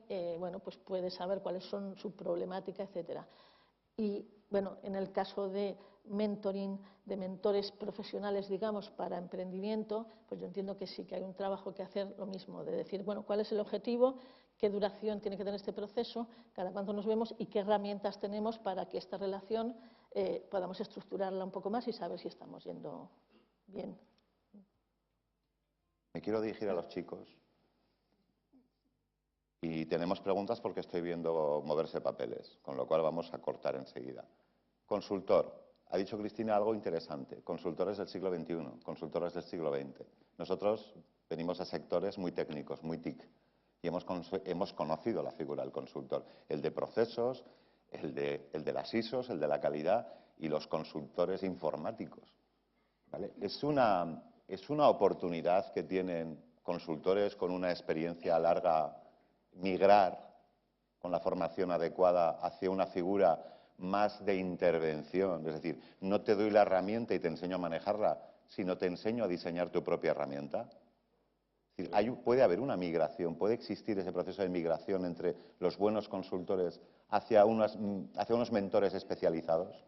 S2: pues puede saber cuáles son su problemática, etcétera. Y bueno, en el caso de mentoring, de mentores profesionales, digamos, para emprendimiento, pues yo entiendo que sí que hay un trabajo que hacer lo mismo, de decir, bueno, ¿cuál es el objetivo? ¿Qué duración tiene que tener este proceso? ¿Cada cuánto nos vemos? ¿Y qué herramientas tenemos para que esta relación podamos estructurarla un poco más y saber si estamos yendo bien?
S1: Me quiero dirigir a los chicos. Y tenemos preguntas porque estoy viendo moverse papeles, con lo cual vamos a cortar enseguida. Consultor. Ha dicho Cristina algo interesante. Consultores del siglo XXI, consultores del siglo XX. Nosotros venimos a sectores muy técnicos, muy TIC, y hemos conocido la figura del consultor. El de procesos, el de las ISOs, el de la calidad y los consultores informáticos. ¿Vale? Es una oportunidad que tienen consultores con una experiencia larga migrar con la formación adecuada hacia una figura más de intervención, es decir, no te doy la herramienta y te enseño a manejarla, sino te enseño a diseñar tu propia herramienta. Es decir, puede haber una migración, puede existir ese proceso de migración entre los buenos consultores hacia unos mentores especializados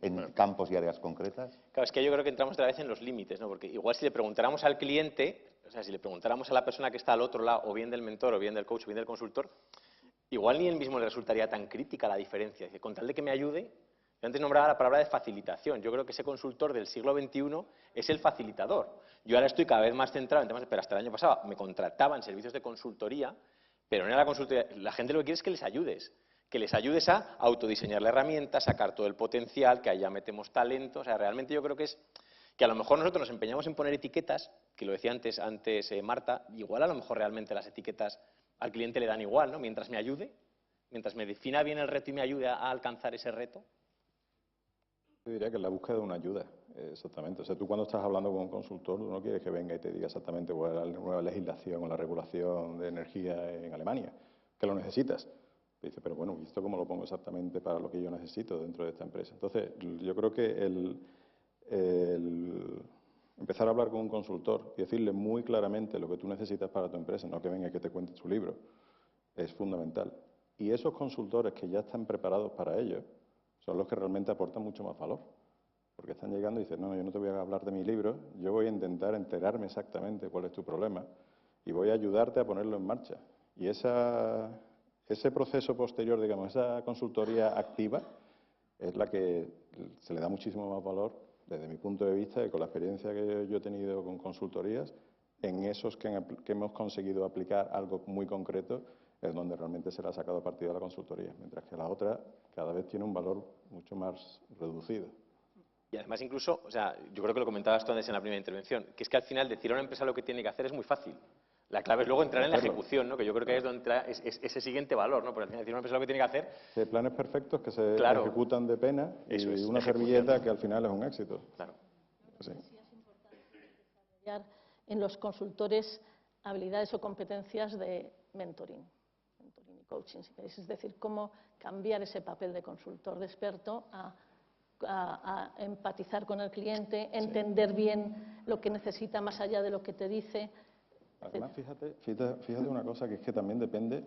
S1: en campos y áreas concretas.
S4: Claro, es que yo creo que entramos otra vez en los límites, ¿no? Porque igual si le preguntáramos al cliente, o sea, si le preguntáramos a la persona que está al otro lado, o bien del mentor, o bien del coach, o bien del consultor, igual ni él mismo le resultaría tan crítica la diferencia. Es decir, con tal de que me ayude, yo antes nombraba la palabra de facilitación. Yo creo que ese consultor del siglo XXI es el facilitador. Yo ahora estoy cada vez más centrado en temas, pero hasta el año pasado me contrataban servicios de consultoría, pero no era la consultoría. La gente lo que quiere es que les ayudes a autodiseñar la herramienta, sacar todo el potencial, que allá metemos talento. O sea, realmente yo creo que es que a lo mejor nosotros nos empeñamos en poner etiquetas, que lo decía antes Marta, igual a lo mejor realmente las etiquetas al cliente le dan igual, ¿no? Mientras me ayude, mientras me defina bien el reto y me ayude a alcanzar ese reto.
S6: Yo diría que es la búsqueda de una ayuda, exactamente. O sea, tú cuando estás hablando con un consultor, tú no quieres que venga y te diga exactamente cuál es la nueva legislación o la regulación de energía en Alemania, que lo necesitas. Te dice, pero bueno, ¿y esto cómo lo pongo exactamente para lo que yo necesito dentro de esta empresa? Entonces, yo creo que empezar a hablar con un consultor y decirle muy claramente lo que tú necesitas para tu empresa, no que venga y que te cuente su libro, es fundamental. Y esos consultores que ya están preparados para ello son los que realmente aportan mucho más valor. Porque están llegando y dicen, no, yo no te voy a hablar de mi libro, yo voy a intentar enterarme exactamente cuál es tu problema y voy a ayudarte a ponerlo en marcha. Y ese proceso posterior, digamos, esa consultoría activa, es la que se le da muchísimo más valor, desde mi punto de vista, y con la experiencia que yo he tenido con consultorías, en esos que hemos conseguido aplicar algo muy concreto, es donde realmente se le ha sacado partido a la consultoría, mientras que la otra cada vez tiene un valor mucho más reducido.
S4: Y además incluso, o sea, yo creo que lo comentabas tú antes en la primera intervención, que es que al final decir a una empresa lo que tiene que hacer es muy fácil. La clave es luego entrar en la ejecución, ¿no? Que yo creo que es donde entra ese siguiente valor, ¿no? Porque al final decir a una empresa lo que tiene que hacer...
S6: Sí, planes perfectos que se
S4: Claro.
S6: ejecutan de pena y
S4: Eso es,
S6: una
S4: ejecución.
S6: servilleta que al final es un éxito.
S4: Claro.
S6: Sí.
S2: Desarrollar en los consultores habilidades o competencias de mentoring y coaching, si queréis. Es decir, cómo cambiar ese papel de consultor, de experto, a empatizar con el cliente, entender bien lo que necesita más allá de lo que te dice.
S6: Además, fíjate una cosa, que es que también depende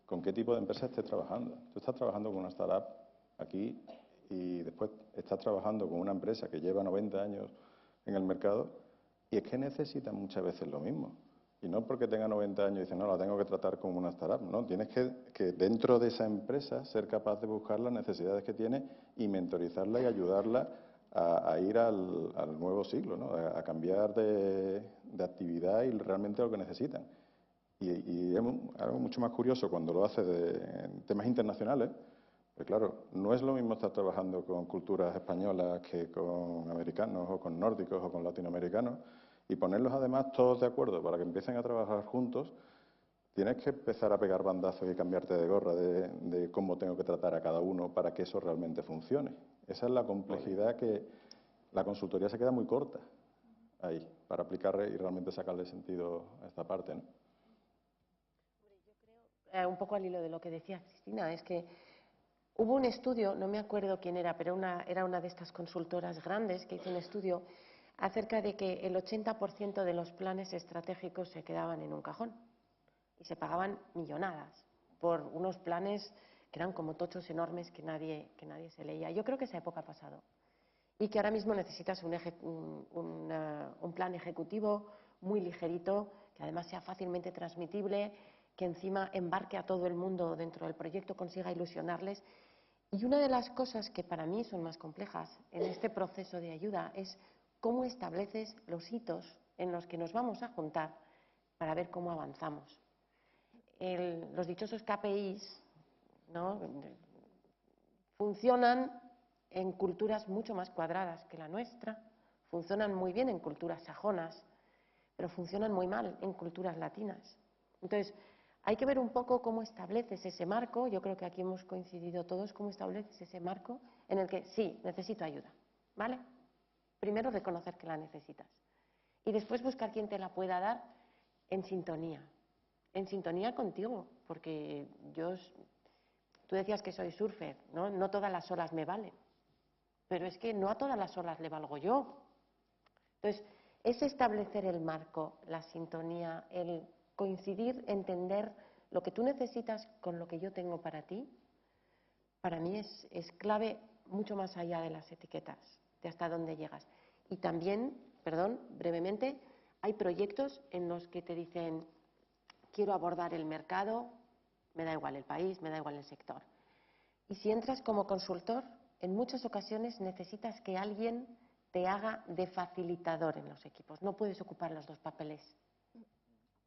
S6: con qué tipo de empresa estés trabajando. Tú estás trabajando con una startup aquí y después estás trabajando con una empresa que lleva 90 años en el mercado y es que necesitan muchas veces lo mismo. Y no porque tenga 90 años y dicen, no, la tengo que tratar como una startup. No, tienes que dentro de esa empresa ser capaz de buscar las necesidades que tiene y mentorizarla y ayudarla a ir al nuevo siglo, ¿no? A cambiar de actividad y realmente lo que necesitan. Y es algo mucho más curioso cuando lo haces en temas internacionales, porque claro, no es lo mismo estar trabajando con culturas españolas que con americanos o con nórdicos o con latinoamericanos, y ponerlos además todos de acuerdo para que empiecen a trabajar juntos. Tienes que empezar a pegar bandazos y cambiarte de gorra de cómo tengo que tratar a cada uno para que eso realmente funcione. Esa es la complejidad que la consultoría se queda muy corta ahí para aplicar y realmente sacarle sentido a esta parte, ¿no?
S3: Yo creo, un poco al hilo de lo que decía Cristina, es que hubo un estudio, no me acuerdo quién era, pero era una de estas consultoras grandes que hizo un estudio acerca de que el 80% de los planes estratégicos se quedaban en un cajón y se pagaban millonadas por unos planes que eran como tochos enormes que nadie se leía. Yo creo que esa época ha pasado y que ahora mismo necesitas un plan ejecutivo muy ligerito, que además sea fácilmente transmitible, que encima embarque a todo el mundo dentro del proyecto, consiga ilusionarles. Y una de las cosas que para mí son más complejas en este proceso de ayuda es cómo estableces los hitos en los que nos vamos a juntar para ver cómo avanzamos. Los dichosos KPIs, ¿no?, funcionan en culturas mucho más cuadradas que la nuestra, funcionan muy bien en culturas sajonas, pero funcionan muy mal en culturas latinas. Entonces, hay que ver un poco cómo estableces ese marco. Yo creo que aquí hemos coincidido todos, cómo estableces ese marco en el que sí, necesito ayuda, ¿vale? Primero reconocer que la necesitas y después buscar quién te la pueda dar en sintonía contigo, porque tú decías que soy surfer, ¿no? No todas las olas me valen, pero es que no a todas las olas le valgo yo. Entonces, es establecer el marco, la sintonía, el coincidir, entender lo que tú necesitas con lo que yo tengo para ti, para mí es clave mucho más allá de las etiquetas, de hasta dónde llegas. Y también, perdón, brevemente, hay proyectos en los que te dicen, quiero abordar el mercado, me da igual el país, me da igual el sector. Y si entras como consultor, en muchas ocasiones necesitas que alguien te haga de facilitador en los equipos. No puedes ocupar los dos papeles.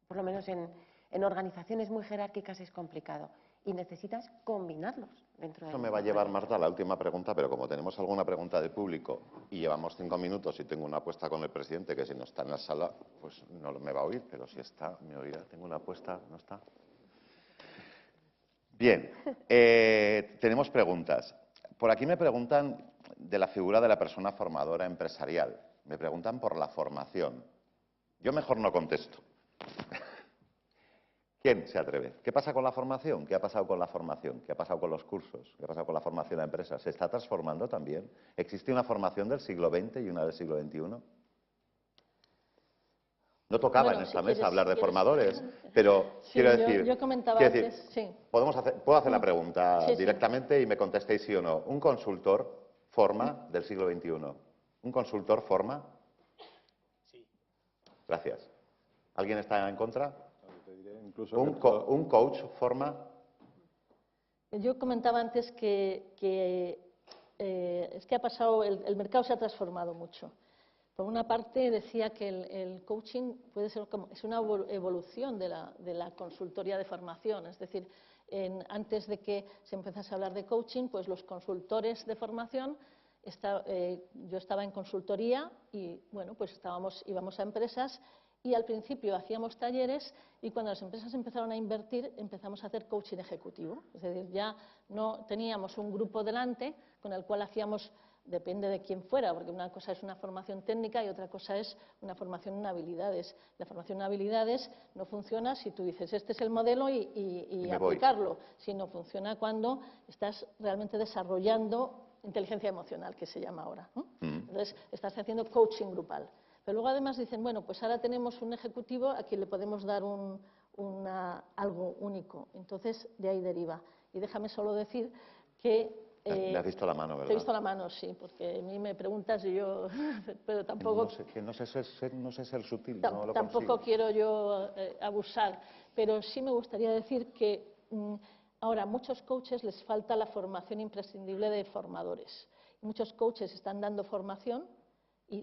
S3: Por lo menos en organizaciones muy jerárquicas es complicado. Y necesitas combinarlos dentro de...
S1: Eso me va a llevar, Marta, a la última pregunta, pero como tenemos alguna pregunta del público y llevamos 5 minutos y tengo una apuesta con el presidente, que si no está en la sala, pues no me va a oír, pero si está, me oirá. Tengo una apuesta, ¿no está? Bien, tenemos preguntas. Por aquí me preguntan de la figura de la persona formadora empresarial. Me preguntan por la formación. Yo mejor no contesto. ¿Quién se atreve? ¿Qué pasa con la formación? ¿Qué ha pasado con la formación? ¿Qué ha pasado con los cursos? ¿Qué ha pasado con la formación a empresas? ¿Se está transformando también? ¿Existe una formación del siglo XX y una del siglo XXI? No tocaba
S2: Bueno,
S1: en esta
S2: si
S1: mesa
S2: quieres-
S1: hablar de
S2: si quieres-
S1: formadores, pero
S2: Sí,
S1: quiero
S2: yo-
S1: decir...
S2: yo comentaba
S1: quiero
S2: antes,
S1: decir,
S2: sí.
S1: puedo hacer la pregunta
S2: Sí, sí.
S1: directamente y me contestéis sí o no. ¿Un consultor forma del siglo XXI? ¿Un consultor forma?
S4: Sí.
S1: Gracias. ¿Alguien está en contra?
S6: Te diré incluso
S1: ¿Un,
S6: que
S1: un coach forma?
S2: Yo comentaba antes que es que ha pasado, el mercado se ha transformado mucho. Por una parte decía que el coaching puede ser como, es una evolución de la consultoría de formación, es decir, antes de que se empezase a hablar de coaching, pues los consultores de formación, yo estaba en consultoría y bueno, pues íbamos a empresas y al principio hacíamos talleres y cuando las empresas empezaron a invertir empezamos a hacer coaching ejecutivo, es decir, ya no teníamos un grupo delante con el cual hacíamos, depende de quién fuera, porque una cosa es una formación técnica y otra cosa es una formación en habilidades. La formación en habilidades no funciona si tú dices, este es el modelo y
S1: me voy.
S2: aplicarlo, sino funciona cuando estás realmente desarrollando inteligencia emocional, que se llama ahora, ¿no? Entonces, estás haciendo coaching grupal. Pero luego además dicen, bueno, pues ahora tenemos un ejecutivo a quien le podemos dar algo único. Entonces, de ahí deriva. Y déjame solo decir que...
S1: Me has visto la mano, ¿verdad?
S2: Te he visto la mano, sí, porque a mí me preguntas y yo... pero tampoco...
S1: No sé ser sutil,
S2: Tam-
S1: no lo
S2: tampoco
S1: consigo.
S2: quiero yo abusar, pero sí me gustaría decir que ahora a muchos coaches les falta la formación imprescindible de formadores. Muchos coaches están dando formación y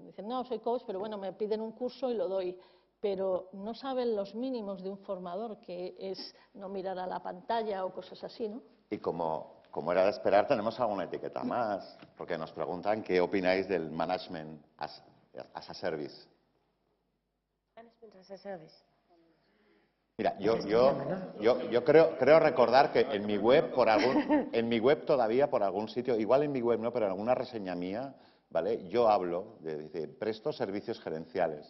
S2: dicen, no, soy coach, pero bueno, me piden un curso y lo doy. Pero no saben los mínimos de un formador, que es no mirar a la pantalla o cosas así, ¿no?
S1: Y como era de esperar, tenemos alguna etiqueta más, porque nos preguntan qué opináis del management as a service.
S3: Management as a service.
S1: Mira, yo creo recordar que en mi web todavía por algún sitio, igual en mi web no, pero en alguna reseña mía, ¿vale? Yo hablo dice, presto servicios gerenciales.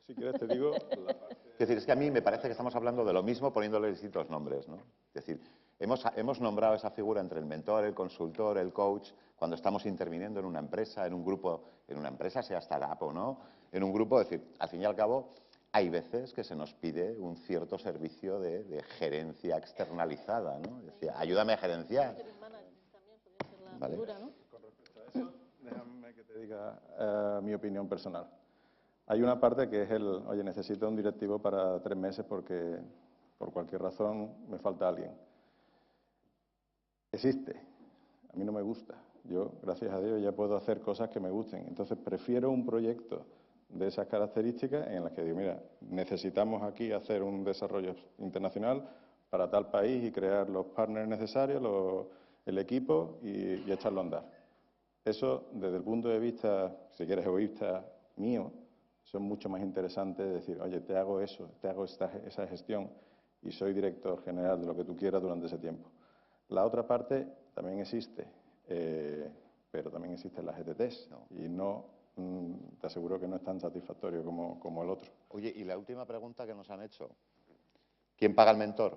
S6: si quieres te digo...
S1: Es decir, es que a mí me parece que estamos hablando de lo mismo poniéndole distintos nombres, ¿no? Es decir, hemos nombrado esa figura entre el mentor, el consultor, el coach, cuando estamos interviniendo en una empresa, en un grupo, en una empresa, sea startup o no, en un grupo, es decir, al fin y al cabo, hay veces que se nos pide un cierto servicio de gerencia externalizada, ¿no? Es decir, ayúdame a gerenciar. ¿Vale?
S6: Con respecto a eso, déjame que te diga mi opinión personal. Hay una parte que es oye, necesito un directivo para 3 meses porque por cualquier razón me falta alguien. Existe. A mí no me gusta. Yo, gracias a Dios, ya puedo hacer cosas que me gusten. Entonces, prefiero un proyecto de esas características en las que digo, mira, necesitamos aquí hacer un desarrollo internacional para tal país y crear los partners necesarios, el equipo y echarlo a andar. Eso, desde el punto de vista, si quieres, egoísta mío, son mucho más interesantes de decir, oye, te hago eso, te hago esa gestión y soy director general de lo que tú quieras durante ese tiempo. La otra parte también existe, pero también existen las ETTs y no, te aseguro que no es tan satisfactorio como el otro.
S1: Oye, y la última pregunta que nos han hecho. ¿Quién paga el mentor?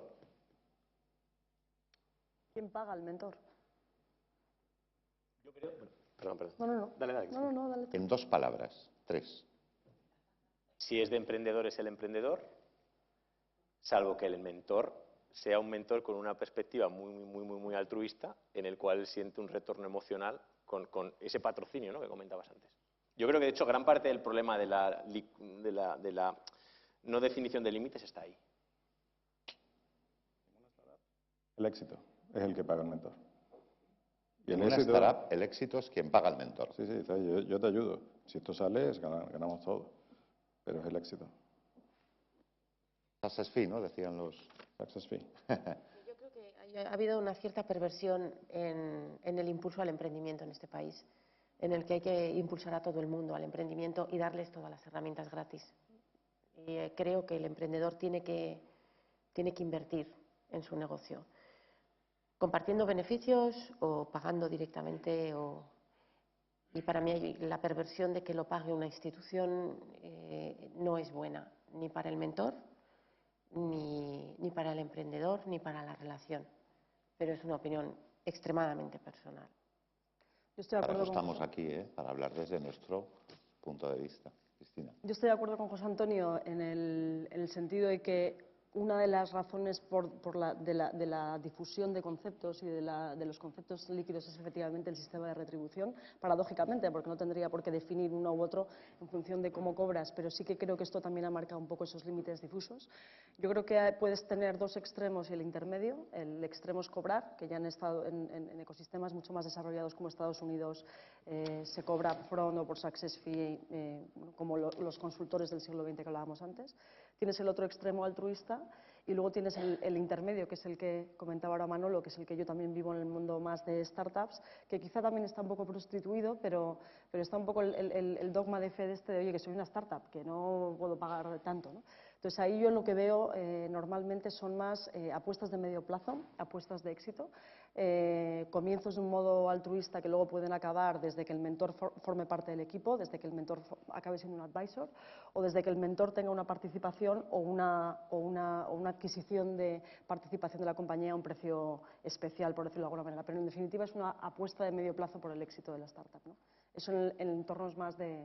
S5: ¿Quién paga al mentor?
S4: Yo creo... Perdón.
S5: No.
S4: Dale.
S5: No, dale.
S1: En 2 palabras, 3.
S4: Si es de emprendedor, es el emprendedor, salvo que el mentor sea un mentor con una perspectiva muy altruista, en el cual siente un retorno emocional con ese patrocinio, ¿no?, que comentabas antes. Yo creo que, de hecho, gran parte del problema de la no definición de límites está ahí.
S6: El éxito es el que paga el mentor. Y
S1: En
S6: el
S1: una
S6: éxito,
S1: startup, el éxito es quien paga al mentor.
S6: Sí, yo te ayudo. Si esto sale, ganamos todo. Pero es el éxito.
S1: Success fee, ¿no? Decían los...
S6: Success fee.
S3: Yo creo que ha habido una cierta perversión en el impulso al emprendimiento en este país, en el que hay que impulsar a todo el mundo al emprendimiento y darles todas las herramientas gratis. Y creo que el emprendedor tiene que invertir en su negocio, compartiendo beneficios o pagando directamente. Y para mí la perversión de que lo pague una institución no es buena, ni para el mentor, ni para el emprendedor, ni para la relación. Pero es una opinión extremadamente personal.
S5: Yo estoy de
S1: Para
S5: acuerdo
S1: eso
S5: con
S1: estamos aquí, para hablar desde nuestro punto de vista.
S7: Cristina.
S5: Yo estoy de acuerdo con José Antonio en el sentido de que una de las razones de la difusión de conceptos y de los conceptos líquidos es efectivamente el sistema de retribución, paradójicamente, porque no tendría por qué definir uno u otro en función de cómo cobras, pero sí que creo que esto también ha marcado un poco esos límites difusos. Yo creo que puedes tener dos extremos y el intermedio. El extremo es cobrar, que ya han estado en ecosistemas mucho más desarrollados como Estados Unidos se cobra upfront o por success fee, como los consultores del siglo XX que hablábamos antes. Tienes el otro extremo altruista y luego tienes el intermedio, que es el que comentaba ahora Manolo, que es el que yo también vivo en el mundo más de startups, que quizá también está un poco prostituido, pero está un poco el dogma de fe de oye, que soy una startup, que no puedo pagar tanto, ¿no? Entonces ahí yo lo que veo normalmente son más apuestas de medio plazo, apuestas de éxito, comienzos de un modo altruista que luego pueden acabar desde que el mentor forme parte del equipo, desde que el mentor acabe siendo un advisor o desde que el mentor tenga una participación o una adquisición de participación de la compañía a un precio especial, por decirlo de alguna manera. Pero en definitiva es una apuesta de medio plazo por el éxito de la startup, ¿no? Eso en entornos más de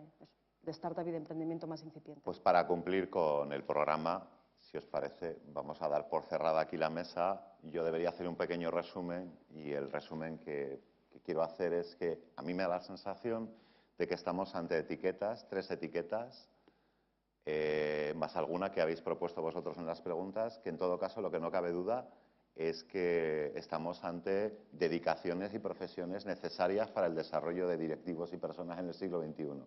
S5: startup y de emprendimiento más incipiente.
S1: Pues para cumplir con el programa, si os parece, vamos a dar por cerrada aquí la mesa. Yo debería hacer un pequeño resumen y el resumen que quiero hacer es que a mí me da la sensación de que estamos ante etiquetas, 3 etiquetas, más alguna que habéis propuesto vosotros en las preguntas, que en todo caso lo que no cabe duda es que estamos ante dedicaciones y profesiones necesarias para el desarrollo de directivos y personas en el siglo XXI.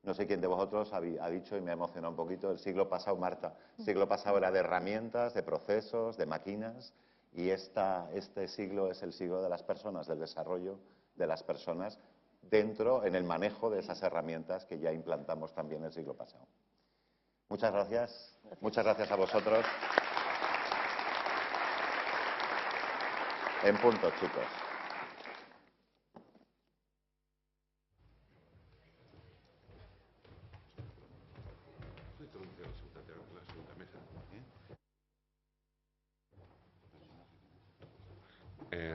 S1: No sé quién de vosotros ha dicho, y me ha emocionado un poquito, el siglo pasado, Marta, el siglo pasado era de herramientas, de procesos, de máquinas, y este siglo es el siglo de las personas, del desarrollo de las personas dentro, en el manejo de esas herramientas que ya implantamos también el siglo pasado. Muchas gracias. Muchas gracias a vosotros. En punto, chicos.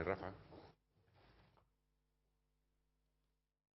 S8: Rafa.